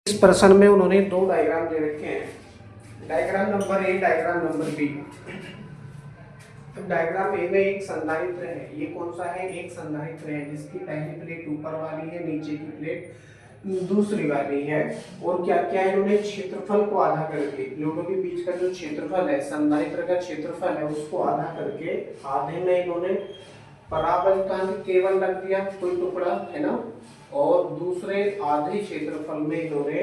इस प्रश्न में उन्होंने दो डायग्राम दे रखे हैं, diagram number A, diagram number B. Diagram A में एक संधारित्र है, ये कौन सा है, एक संधारित्र है जिसकी पहली प्लेट ऊपर वाली है, नीचे की प्लेट दूसरी वाली है। और क्या क्या है, इन्होंने क्षेत्रफल को आधा करके, प्लेटों के बीच का जो क्षेत्रफल है, संधारित्र का क्षेत्रफल है, उसको आधा करके आधे में इन्होंने परावलकांक केवल रख दिया, कोई टुकड़ा है ना, और दूसरे आधे क्षेत्रफल में इन्होंने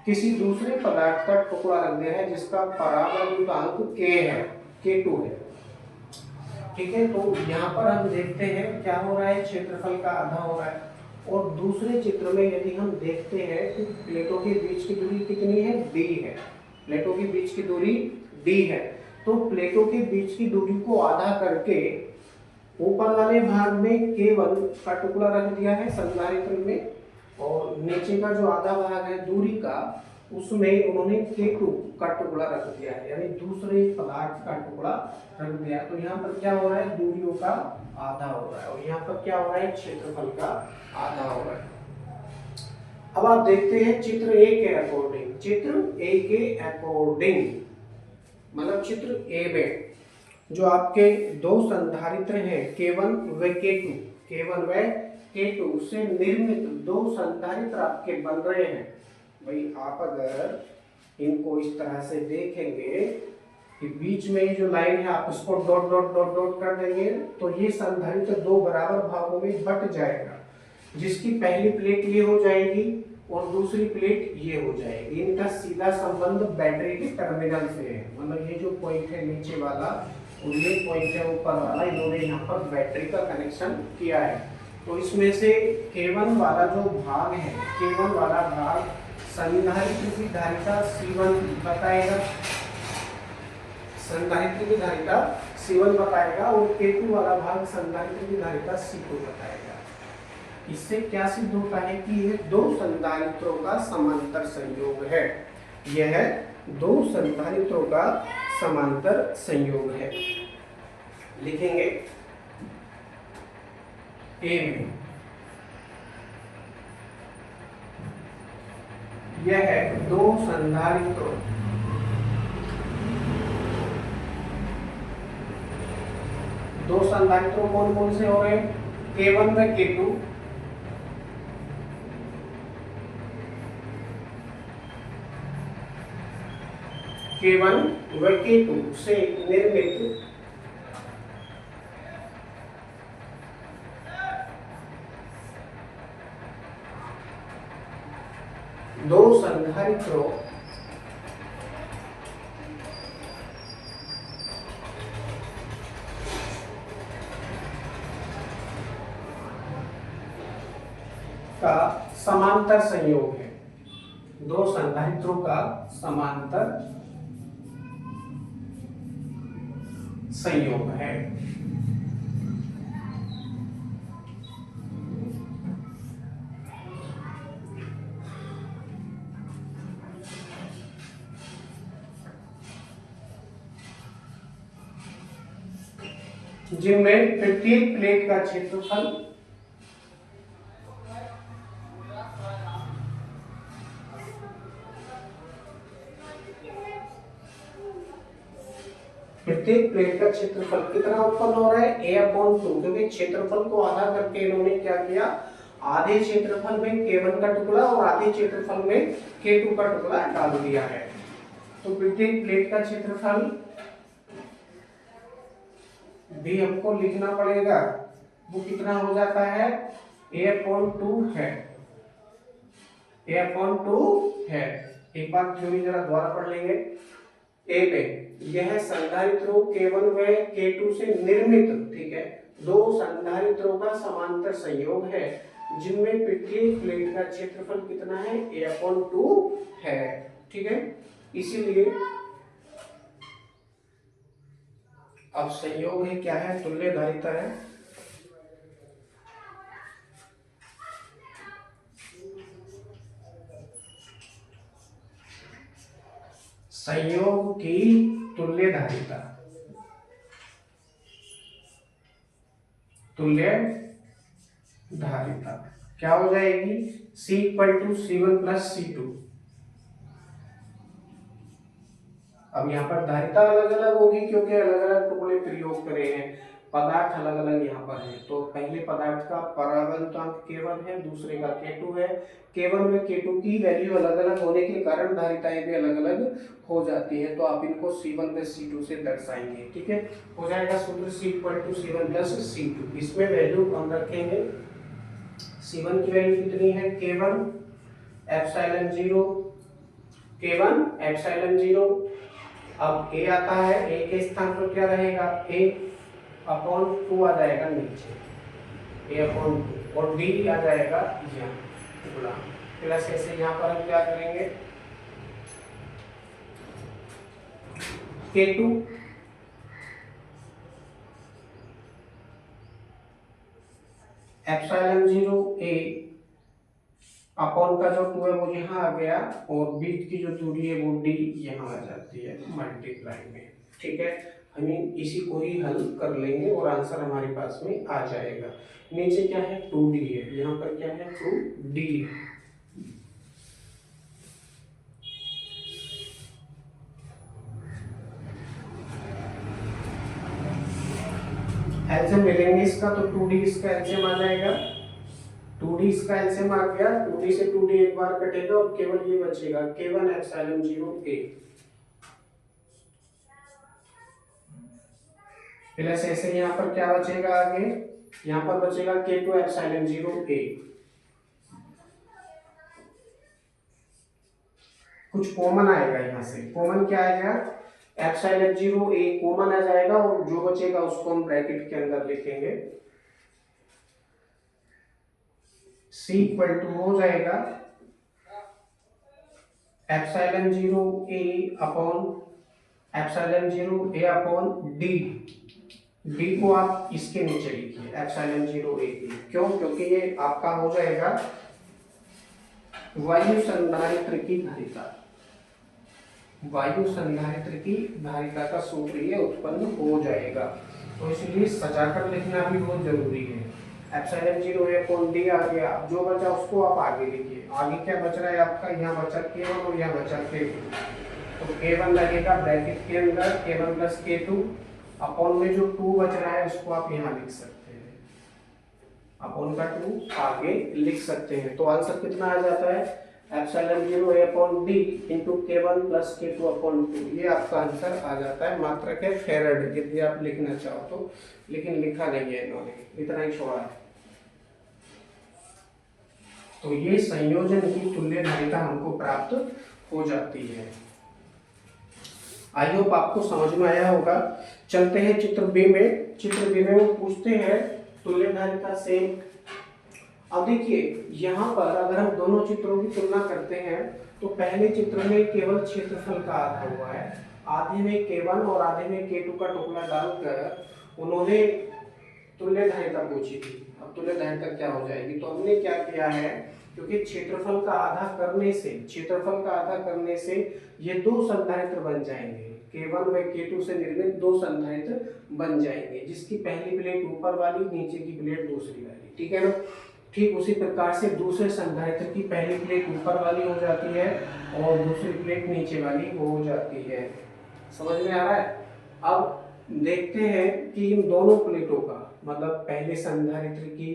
किसी दूसरे पदार्थ का टुकड़ा रख दिया है जिसका परावलकांक k है, k2 है। ठीक है, तो यहाँ पर हम देखते हैं क्या हो रहा है, क्षेत्रफल का आधा हो रहा है। और दूसरे चित्र में यदि हम देखते हैं कि प्लेटों के बीच की दूरी कितनी है, d है, प्लेटों के बीच की दूरी d है। तो प्लेटों के बीच की दूरी को आधा करके ऊपर वाले भाग में k1 का टुकड़ा रख दिया है संधारित्र में, और नीचे का जो आधा भाग है दूरी का, उसमें उन्होंने k2 का टुकड़ा रख दिया है, यानी दूसरे पदार्थ का टुकड़ा रख दिया। तो यहाँ पर क्या हो रहा है, दूरियों का आधा हो रहा है, और यहाँ पर क्या हो रहा है, क्षेत्रफल का आधा हो रहा है। अब आप देखते हैं चित्र ए के अकॉर्डिंग, चित्र ए के अकॉर्डिंग मतलब चित्र ए में जो आपके दो संधारित्र हैं K1 व K2, K1 व K2 से निर्मित दो संधारित्र आपके बन रहे हैं। भाई आप अगर इनको इस तरह से देखेंगे कि बीच में जो लाइन है आप इसको डॉट डॉट डॉट डॉट कर देंगे, तो ये संधारित्र दो बराबर भागों में बट जाएगा, जिसकी पहली प्लेट ये हो जाएगी और दूसरी प्लेट ये हो जाएगी। इनका सीधा संबंध बैटरी के टर्मिनल से है, मतलब ये जो पॉइंट है नीचे वाला और ये पॉइंट है ऊपर वाला, इन्होंने यहाँ पर बैटरी का कनेक्शन किया है। तो इसमें से K1 वाला जो भाग है, K1 वाला भाग संधारित्र की धारिता C1 बताएगा, संधारित्र की धारिता C1 बताएगा, और K2 वाला भाग संधारित्र की धारिता C2 बताएगा। इससे क्या सिद्ध होता है कि यह दो संधारित्रों का समांतर संयोग है, यह दो संधारित्रों का समांतर संयोग है। लिखेंगे ए में यह दो संधारित्रों कौन कौन से हो रहे हैं, K1 व K2, K1 व K2 से निर्मित दो संधारित्रों का समांतर संयोग है, दो संधारित्रों का समांतर संयोग है। जिनमें प्रत्येक प्लेट का क्षेत्रफल कितना उत्पन्न हो रहा है, A/2, क्योंकि क्षेत्रफल को आधा करके इन्होंने क्या किया, आधे क्षेत्रफल में K1 का टुकड़ा और आधे क्षेत्रफल में K2 का टुकड़ा डाल दिया है। तो प्रत्येक प्लेट का क्षेत्रफल भी हमको लिखना पड़ेगा, वो कितना हो जाता है, A/2 है, A/2 है। एक बार थ्योरी जरा दोबारा पढ़ लेंगे। ए पे यह संधारित्रों K1 व K2 से निर्मित, ठीक है, दो संधारित्रों का समांतर संयोग है, जिनमें प्रत्येक प्लेट का क्षेत्रफल कितना है, A/2 है। ठीक है, इसीलिए अब संयोग है क्या है, तुल्य धारिता है। संयोग की तुल्य धारिता, तुल्य धारिता क्या हो जाएगी, C equal to C1 plus C2। अब यहाँ पर धारिता अलग अलग होगी क्योंकि अलग अलग टुकड़े प्रयोग करे हैं, पदार्थ अलग अलग यहाँ पर है। तो पहले पदार्थ का परावर्तनांक K1 है, दूसरे का K2 है। K1 में K2 की वैल्यू अलग अलग होने के कारण धारिताएं भी अलग अलग हो जाती है। तो आप इनको C1 प्लस C2 से दर्शाएंगे, ठीक है। हो जाएगा सूत्र C equal to C1 plus C2। इसमें वैल्यू हम रखेंगे, C1 की वैल्यू कितनी है, K1 एप्सिलॉन 0, K1 एप्सिलॉन 0। अब a आता है, a के स्थान पर क्या रहेगा, a अपॉन 2 आ जाएगा नीचे, a अपॉन 2, और d आ जाएगा यहाँ गुणा प्लस ऐसे। यहाँ पर हम क्या करेंगे, K2 एप्सिलॉन 0 a अपॉन का जो 2 है वो यहाँ आ गया, और बीच की जो दूरी है वो d यहाँ आ जाती है मल्टीप्लाई में, ठीक है। हम इसी को ही हल कर लेंगे और आंसर हमारे पास में आ जाएगा। नीचे क्या है, 2d है, यहाँ पर क्या है, 2d है। एलसीएम मिलेंगे इसका, तो 2d इसका एलसीएम आ जाएगा, 2d इसका एलसीएम आ गया, 2d से 2d एक बार कटेगा और केवल ये बचेगा, K1 एप्सिलॉन 0 a प्लस ऐसे। यहाँ पर क्या बचेगा आगे, यहाँ पर बचेगा K2 एप्सिलॉन 0 a। कुछ कॉमन आएगा, यहाँ से कॉमन क्या आएगा, एप्सिलॉन 0 a कॉमन आ जाएगा, और जो बचेगा उसको हम ब्रैकेट के अंदर लिखेंगे। C इक्वल टू हो जाएगा epsilon 0 a upon epsilon 0 a upon d। d को आप इसके नीचे लिखिए, एप्सिलॉन 0 a की। क्यों, क्योंकि ये आपका हो जाएगा वायु संधारित्र की धारिता, वायु संधारित्र की धारिता का सूत्र ये उत्पन्न हो जाएगा। तो इसलिए सजाकर लिखना भी बहुत जरूरी है। एप्सिलॉन 0 a अपॉन d आ गया, अब जो बचा उसको आप आगे लिखिए। आगे क्या बच रहा है आपका, यहाँ बचा K1 और यहाँ बचा K2, तो K1 लगेगा ब्रैकेट के अंदर, K1 प्लस K2 अपॉन में जो 2 बच रहा है उसको आप यहाँ लिख सकते हैं, अपॉन का 2 आगे लिख सकते हैं। तो आंसर कितना आ जाता है, epsilon 0 a upon d into K1 plus K2 upon 2, ये आपका आंसर आ जाता है। मात्रक है फेराड, यदि आप लिखना चाहो तो, लेकिन लिखा नहीं है इन्होंने, इतना ही छोड़ा है। तो ये संयोजन की तुल्य धारिता हमको प्राप्त हो जाती है। आई होप आपको समझ में आया होगा। चलते हैं चित्र बी में। चित्र बी में वो पूछते हैं तुल्य धारिता से। अब देखिए यहाँ पर अगर हम दोनों चित्रों की तुलना करते हैं तो पहले चित्र में केवल क्षेत्रफल का आधा हुआ है, आधे में K1 और आधे में K2 का टुकड़ा डालकर उन्होंने तुल्य धारिता पूछी थी। अब तुल्य धारिता क्या हो जाएगी, तो हमने क्या किया है, क्योंकि क्षेत्रफल का आधा करने से ये दो संधारित्र बन जाएंगे, K1 व K2 से निर्मित दो संधारित्र बन जाएंगे, जिसकी पहली प्लेट ऊपर वाली, नीचे की प्लेट दूसरी वाली, ठीक है ना। ठीक उसी प्रकार से दूसरे संधारित्र की पहली प्लेट ऊपर वाली हो जाती है और दूसरी प्लेट नीचे वाली हो जाती है। समझ में आ रहा है। अब देखते हैं कि इन दोनों प्लेटों का मतलब पहले संधारित्र की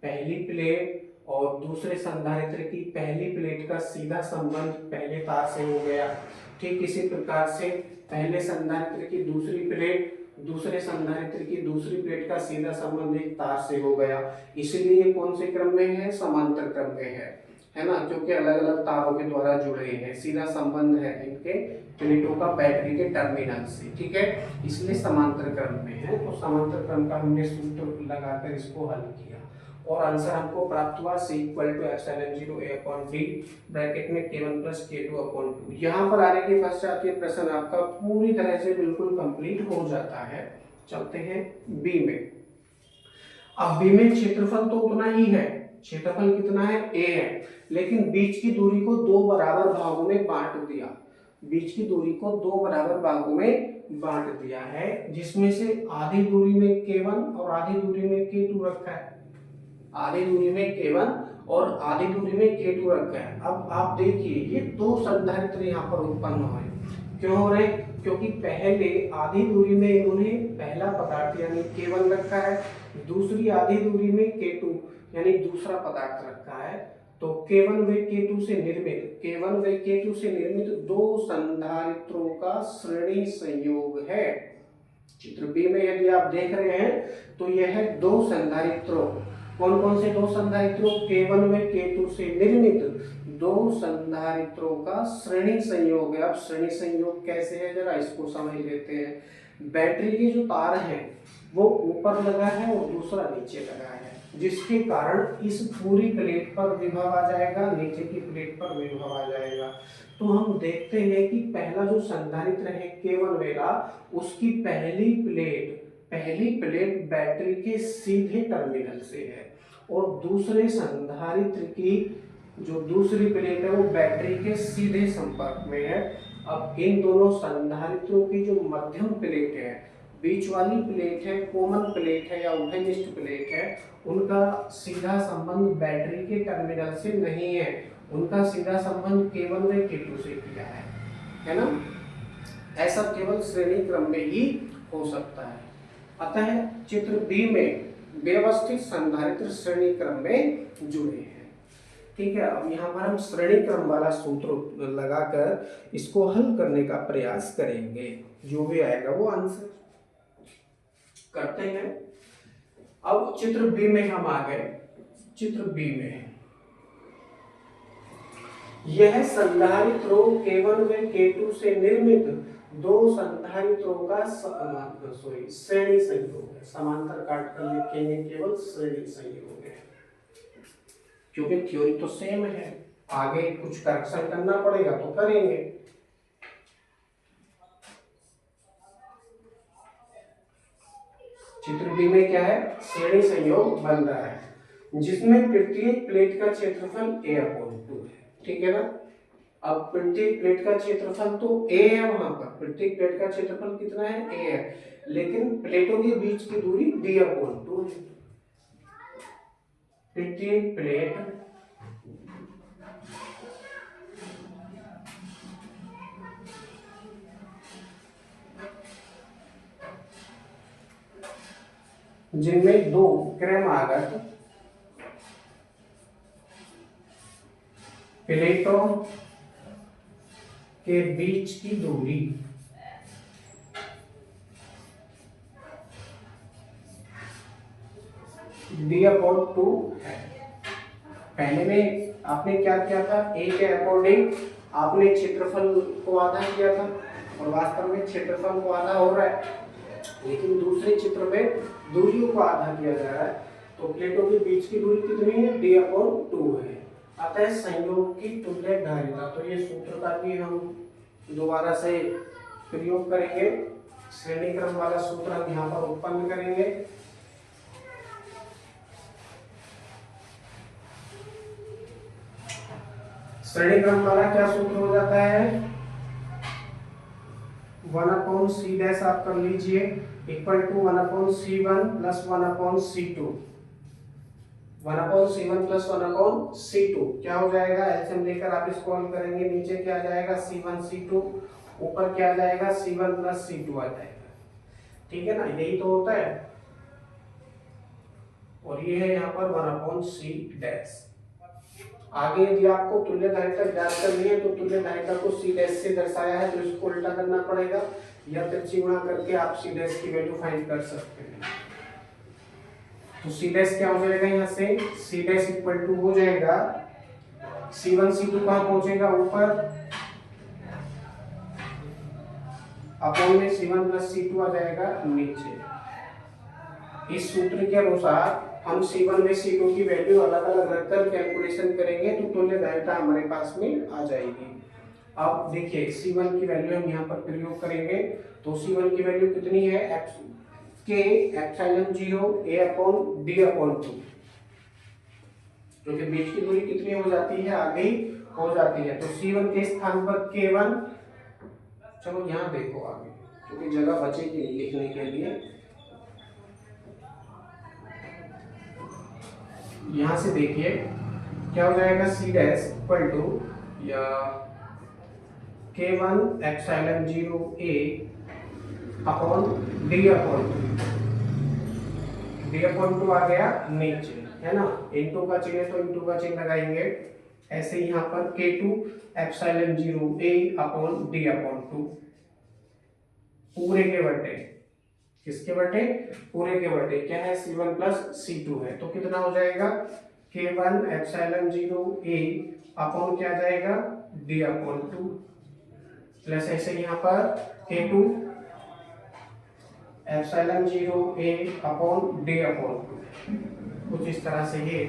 पहली प्लेट और दूसरे संधारित्र की पहली प्लेट का सीधा संबंध पहले तार से हो गया। ठीक इसी प्रकार से पहले संधारित्र की दूसरी प्लेट दूसरे संधारित्र की दूसरी प्लेट का सीधा संबंध एक तार से हो गया। इसलिए कौन से क्रम में है, समांतर क्रम में है ना, क्योंकि अलग अलग तारों के द्वारा जुड़े हैं, सीधा संबंध है इनके प्लेटों का बैटरी के टर्मिनल से, ठीक है, इसलिए समांतर क्रम में है। तो समांतर क्रम का हमने सूत्र लगाकर इसको हल किया और आंसर हमको प्राप्त हुआ C equal to epsilon 0 a upon d bracket में K1 प्लस K2 अपॉन 2। यहाँ पर आने के पश्चात ये प्रश्न आपका पूरी तरह से बिल्कुल कंप्लीट हो जाता है। चलते हैं बी में। अब बी में क्षेत्रफल तो उतना ही है, क्षेत्रफल कितना है, a है, लेकिन बीच की दूरी को दो बराबर भागों में बांट दिया, बीच की दूरी को दो बराबर भागों में बांट दिया है, जिसमें से आधी दूरी में K1 और आधी दूरी में K2 रखा है, आधी दूरी में K1 और आधी दूरी में K2 रखा है। अब आप देखिए ये दो संधारित्र यहाँ पर उत्पन्न हो रहे हैं। क्यों हो रहे हैं? क्योंकि पहले आधी दूरी में इन्होंने पहला पदार्थ यानी K1 रखा है, दूसरी आधी दूरी में K2 यानी दूसरा पदार्थ रखा है। तो K1 व K2 से निर्मित दो संधारित्रों का श्रेणी संयोग है। चित्र बी में यदि आप देख रहे हैं तो यह है दो संधारित्रों। कौन कौन से दो संधारित्रों? K1 व K2 से निर्मित दो संधारित्रों का श्रेणी संयोग है। अब श्रेणी संयोग कैसे है जरा इसको समझ लेते हैं। बैटरी के जो तार हैं वो ऊपर लगा है और दूसरा नीचे लगा है, जिसके कारण इस पूरी प्लेट पर विभव आ जाएगा, नीचे की प्लेट पर विभव आ जाएगा। तो हम देखते हैं कि पहला जो संधारित्र है K1 वाला, उसकी पहली प्लेट बैटरी के सीधे टर्मिनल से है और दूसरे संधारित्र की जो दूसरी प्लेट है वो बैटरी के सीधे संपर्क में है। अब इन दोनों संधारित्रों की जो मध्यम प्लेट है, बीच वाली प्लेट है, कॉमन प्लेट है या उभयनिष्ठ प्लेट है, उनका सीधा संबंध बैटरी के टर्मिनल से नहीं है, उनका सीधा संबंध K1 व K2 से किया है ना। ऐसा केवल श्रेणी क्रम में ही हो सकता है। अतः चित्र बी में व्यवस्थित संधारित्र श्रेणी क्रम में जुड़े हैं। ठीक है, अब यहाँ पर हम श्रेणी क्रम वाला सूत्र लगाकर इसको हल करने का प्रयास करेंगे। जो भी आएगा वो आंसर करते हैं। अब चित्र बी में हम आ गए। चित्र बी में यह संधारित्रों K1 व K2 से निर्मित दो संधारित्रों का श्रेणी संयोग है। समांतर काट कर लिखेंगे केवल श्रेणी संयोग है, क्योंकि थ्योरी तो सेम है, आगे कुछ करेक्शन करना पड़ेगा तो करेंगे। चित्र बी में क्या है? श्रेणी संयोग बन रहा है जिसमें प्रत्येक प्लेट का क्षेत्रफल A/2 है। ठीक है ना। अब प्रत्येक प्लेट का क्षेत्रफल तो A है, वहां पर प्रत्येक प्लेट का क्षेत्रफल कितना है? A है, लेकिन प्लेटों के बीच की दूरी D/2 है। प्रत्येक प्लेट जिनमें दो क्रमागत प्लेटों के बीच की दूरी D/2 है। पहले में आपने क्या किया था? A के अकॉर्डिंग आपने क्षेत्रफल को आधा किया था और वास्तव में क्षेत्रफल को आधा हो रहा है, लेकिन दूसरे चित्र में दूरियों को आधा किया जा रहा है। तो प्लेटों के बीच की दूरी कितनी है? D/2 है। अतः संयोग की तुल्यक धारिता, तो ये सूत्र का भी हम दोबारा से प्रयोग करेंगे। श्रेणी क्रम वाला सूत्र हम यहाँ पर उत्पन्न करेंगे। श्रेणी क्रम वाला क्या सूत्र हो जाता है? 1/c' आप कर लीजिए equal to 1/c1 plus 1/c2। 1/c1 plus 1/c2 क्या हो जाएगा? एलसीएम लेकर आप इसको हल करेंगे। नीचे क्या आ जाएगा? c1 c2, ऊपर क्या आ जाएगा? c1 प्लस c2 आ जाएगा। ठीक है ना, यही तो होता है। और ये है यहाँ पर 1/c'। आगे यदि आपको तुल्य धारिता ज्ञात करनी है तो तुल्य धारिता को c' से दर्शाया है, तो इसको उल्टा करना पड़ेगा या तिरछी गुणा करके आप c' की वैल्यू फाइंड कर सकते हैं। तो c' क्या हो जाएगा? यहाँ से c' इक्वल टू हो जाएगा c1 c2 कहाँ पहुंचेगा? ऊपर, अपॉन में c1 प्लस c2 आ जाएगा नीचे। इस सूत्र के अनुसार हम C1 में C2 की वैल्यू अलग अलग रखकर कैलकुलेशन करेंगे तो तुल्य धारिता हमारे पास में आ जाएगी। अब देखिए C1 की वैल्यू हम यहाँ पर प्रयोग करेंगे। तो C1 की वैल्यू कितनी है? K एप्सिलॉन 0 A/D/2, जो कि बीच की दूरी कितनी हो जाती है? आगे हो जाती है। तो C1 के स्थान पर K1, चलो यहाँ देखो आगे, क्योंकि जगह बचेगी लिखने के लिए। यहां से देखिए क्या हो जाएगा सी डैश इक्वल टू या K1 epsilon 0 A upon D upon 2, D upon 2 आ गया नीचे, है ना, इनटू का चाहिए तो इनटू का चिन्ह लगाएंगे। ऐसे यहाँ पर K2 epsilon 0 A upon D upon 2 पूरे के बटे, किसके बटे, पूरे के बटे, क्या है C1 प्लस C2 है, तो कितना हो जाएगा K1 एप्सिलॉन 0 A अपॉन क्या जाएगा D अपॉन 2 प्लस ऐसे यहाँ पर K2 epsilon 0 A upon D upon 2, कुछ इस तरह से ये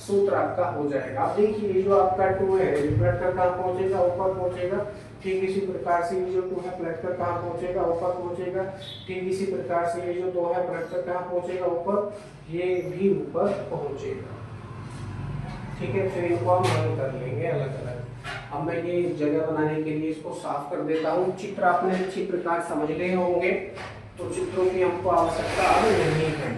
सूत्र आपका हो जाएगा। अब देखिए जो आपका 2 है रिफ्लेक्ट कर कहाँ पहुंचेगा, ऊपर पहुंचेगा। ठीक इसी प्रकार से ये जो 2 है पलट कर कहाँ पहुंचेगा, ऊपर पहुंचेगा। ठीक इसी प्रकार से ये जो 2 है पलट कर कहाँ पहुंचेगा, ऊपर, ये भी ऊपर पहुंचेगा। ठीक है, फिर इनको हम हल कर लेंगे अलग अलग। अब मैं ये जगह बनाने के लिए इसको साफ कर देता हूँ। चित्र आपने अच्छी प्रकार समझ लिए होंगे, तो चित्रों की हमको आवश्यकता अब नहीं है।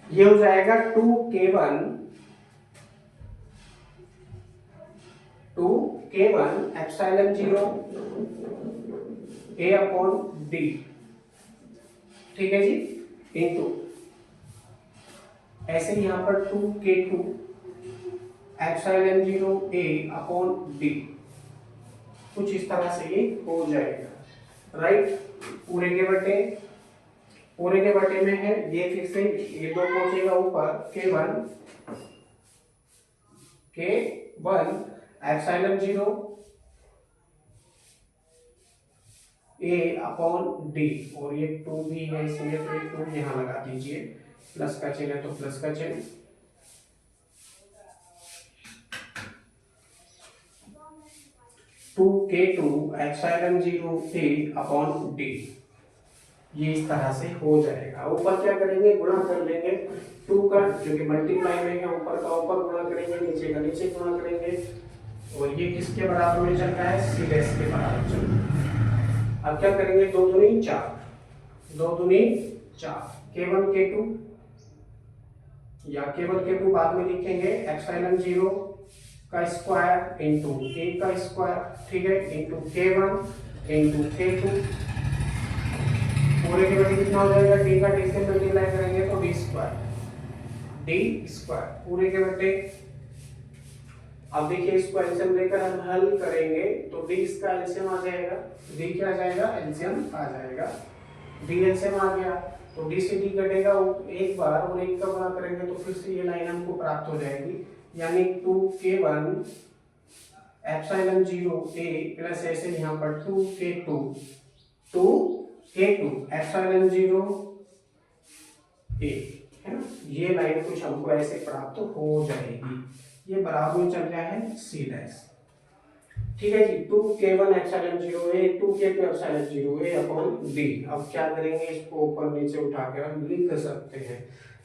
ये हो जाएगा 2K1 epsilon 0 A upon D, ठीक है जी, इनटू ऐसे ही यहाँ पर 2K2 epsilon 0 A upon D, कुछ इस तरह से ये हो जाएगा, राइट। पूरे के बटे, पूरे के बटे में है ये, फिर से ये 2 पहुंचेगा ऊपर K1 epsilon 0 A upon D, और ये 2 भी है इसमें, तो ये 2 यहाँ लगा दीजिए, प्लस का चिन्ह है तो प्लस का चिन्ह, to K2 epsilon 0 A upon D, ये इस तरह से हो जाएगा। ऊपर क्या करेंगे, गुणा कर लेंगे 2 का, जो कि मल्टीप्लाई में है, ऊपर का ऊपर गुणा करेंगे, नीचे का नीचे गुणा करेंगे, और ये किसके बराबर में चल रहा है, C डैश के बराबर चल रहा है। अब क्या करेंगे, 2 दूनी 4, 2 दूनी 4, K1 K2 या केवल K2 बाद में लिखेंगे, एप्सिलॉन 0 का स्क्वायर इंटू A का स्क्वायर, ठीक है, इंटू K1 इंटू K2, पूरे के बटे कितना हो जाएगा, D का D से मल्टीप्लाई करेंगे तो D स्क्वायर पूरे के बटे। अब देखिए इसको एलसीएम लेकर हम हल करेंगे तो D इसका एलसीएम आ जाएगा, D क्या आ जाएगा, एलसीएम आ जाएगा, D एलसीएम आ गया तो D से D कटेगा एक बार, और एक का गुणा करेंगे तो फिर से ये लाइन हमको प्राप्त हो जाएगी, यानी 2K1 एप्सिलॉन 0 A प्लस ऐसे यहाँ पर 2K2 एप्सिलॉन 0 A, है ना, ये लाइन कुछ हमको ऐसे प्राप्त हो जाएगी। ये बराबर में चल रहा है C डैश, ठीक है जी। 2K1 epsilon 0 A 2K2 epsilon 0 A upon D। अब क्या करेंगे, इसको ऊपर नीचे उठाकर हम लिख सकते हैं,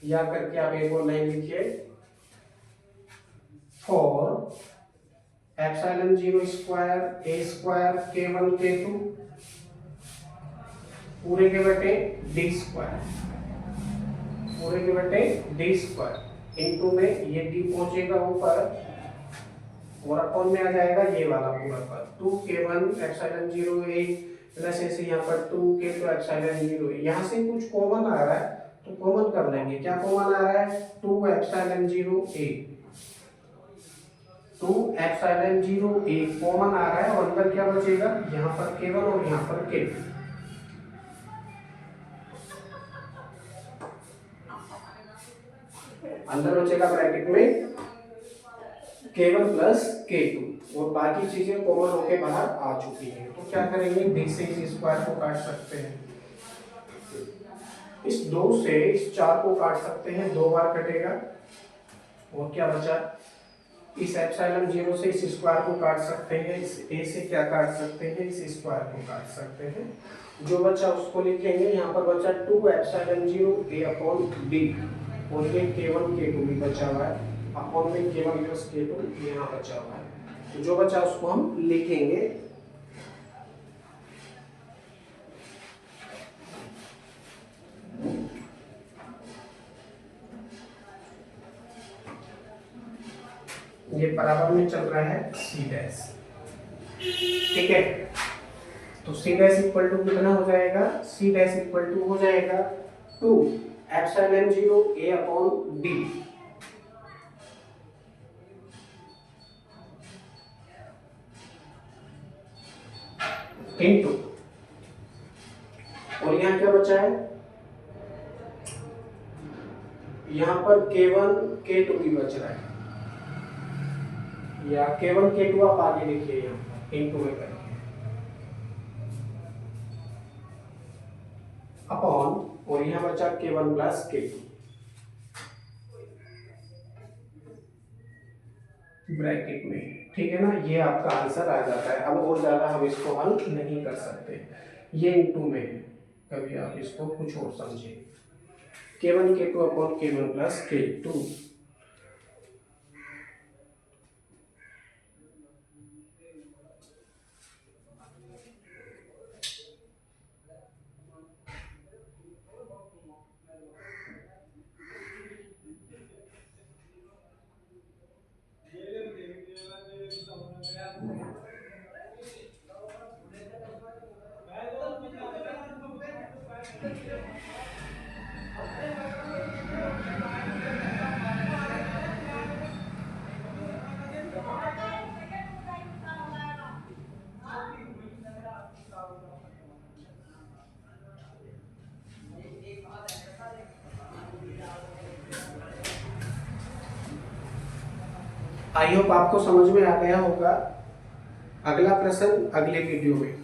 या करके आप एक और लाइन लिखिए, for epsilon 0 square A square K1 K2 पूरे के बटे D स्क्वायर, पूरे के बटे D स्क्वायर इनटू में ये D पहुंचेगा ऊपर और अपॉन में आ जाएगा ये वाला पूरा पर 2K1 एप्सिलॉन 0 A प्लस ऐसे यहाँ पर 2K2 एप्सिलॉन 0 A। यहाँ से कुछ कॉमन आ रहा है तो कॉमन कर लेंगे, क्या कॉमन आ रहा है, 2 epsilon 0 A, 2 epsilon 0 A common आ रहा है, और अंदर क्या बचेगा, यहाँ पर K1 और यहाँ पर K2, अंदर बचेगा ब्रैकेट में K1 प्लस K2 और बाकी चीजें कॉमन होके बाहर आ चुकी हैं। तो क्या करेंगे, D से इस स्क्वायर को काट सकते हैं, इस 2 से इस 4 को काट सकते हैं, 2 बार कटेगा, और क्या बचा, इस एप्सिलॉन 0 से इस स्क्वायर को काट सकते हैं, इस A से क्या काट सकते हैं, इस स्क्वायर को काट सकते हैं, जो बचा उसको लिखेंगे, यहाँ पर बचा 2 एप्सिलॉन 0 A अपॉन D, और ये K1 K2 भी बचा हुआ है, अपॉन में K1 प्लस K2 यहाँ बचा हुआ है। तो जो बचा उसको हम लिखेंगे। ये बराबर में चल रहा है C डैश, ठीक है। तो C डैश इक्वल टू कितना हो जाएगा, C डैश इक्वल टू हो जाएगा 2 epsilon 0 A upon D, into, और यहाँ क्या बचा है, यहाँ पर K1 K2 भी बच रहा है, या K1 K2 आप आगे लिखिए यहाँ पर इनटू में करके, अपॉन, और यहाँ बचा K1 प्लस K2 ब्रैकेट में, ठीक है ना। ये आपका आंसर आ जाता है। अब और ज्यादा हम इसको हल नहीं कर सकते, ये इनटू में है, कभी आप इसको कुछ और समझिए। K1 K2 upon K1 plus K2, I hope आपको समझ में आ गया होगा। अगला प्रश्न अगले वीडियो में।